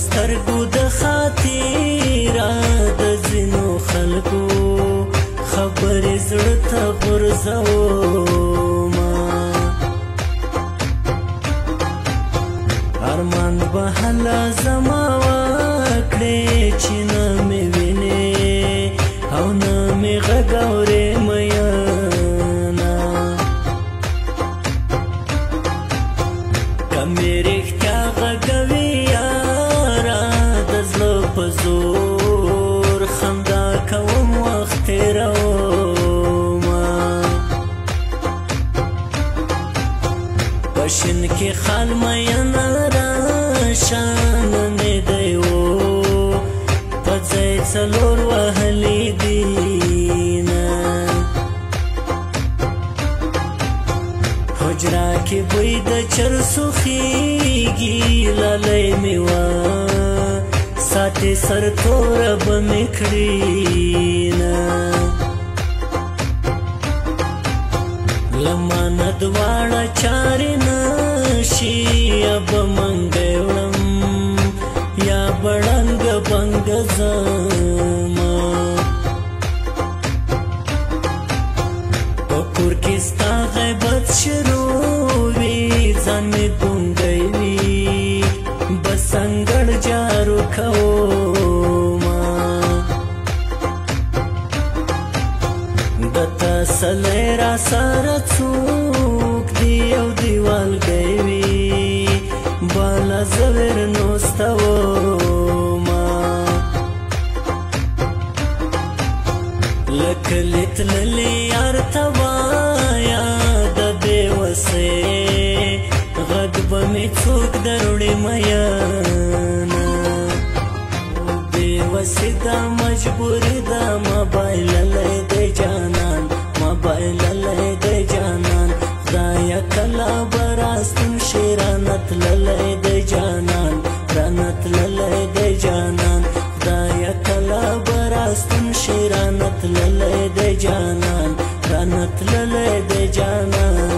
سترګو د خاطره د ځینو خلکو خبرې زړه ته غورځومه ارمان به هله زما وکړې چې نه مې وینې او نه مې غږ اورې میینه که مې رښتیا غږوي یاره د زړه په زور خندا کوم وخت تېرومه په شین کې خال میینه راشه ننې دی و په ځای څلور وهلي دینه حجره کې بوی د چرسو خیږي لالی مې وه ساتې سر توره به مې کړینه له مانه دواړه چارې نشي یا به منګی وړم یا به ړنګه بنګه ځمه په کور کې ستا غیبت شروع وي ځان مې ګونګی وي بس انګړ جارو کومه د تسلی را سره څوک دی او دیوالګی وي بالا زویر نوستومه لکه لیتللی یار ته وایه د بېوسۍ غږ به مې څوک دروړي میینه بېوسي ده مجبوري ده ما بایللی دی جانان ما بایللی دی جانان خدایه کله به راستون شي رانه تللی دی جانان رانه تللی دی جانان خدایه کله به راستون شي رانه تللی دی جانان رانه تللی دی جانان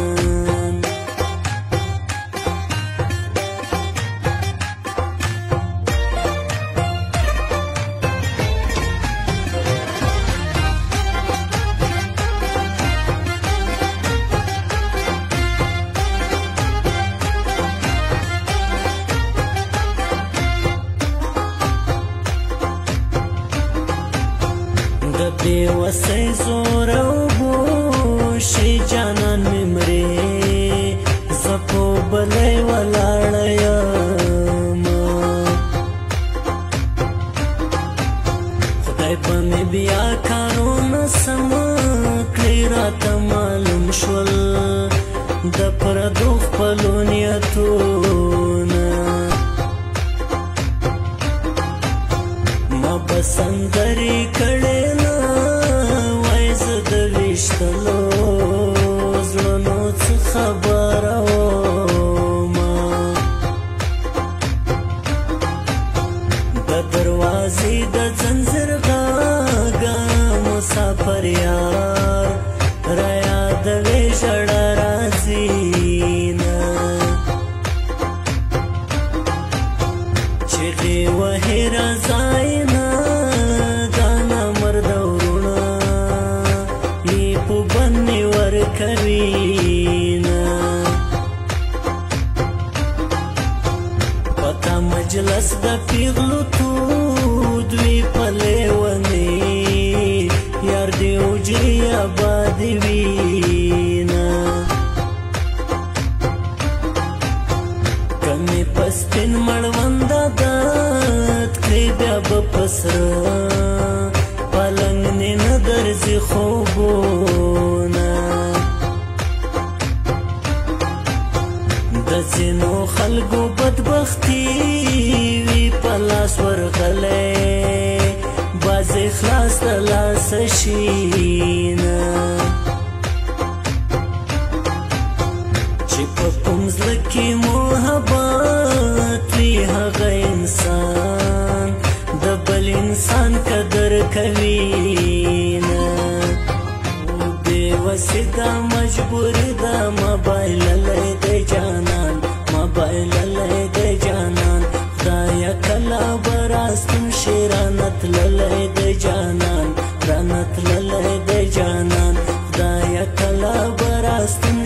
د بېوسۍ زور او بوشي جانان مې مرې زه په بلی ولاړه یمه خدای به مې بیا کارونه سم کړي راته معلوم شول د پردو خپلو نیتونه ما به سندرې کړې ویشتلو زړونو څه خبره ومه د دروازې د ځنځیر غاږه مسافر یار رایادوې ژړه راځینه چغې وهې راځاینه دا نامرده ورونه په بنې ورکوینه پتا مجلس د پیغلو تود وي په لیونې یار دې اوجري آبادې وینه که مې په سپین مړونده داد کړې بیا به په سره پلنګ نه نه درځي خوبونه د ځینو خلکو بدبختي وي په لاس ورغلی بعضې خلاص د لاسه شینه چې په کوم زړه کې محبت وي هغه انسان د بل انسان قدر کوینه بېوسي ده مجبوري ده ما بایللی دی جانان ما بایللی دی جانان خدایه کله تللی د جانان رانه تللی د جانان خدایه کله به راستون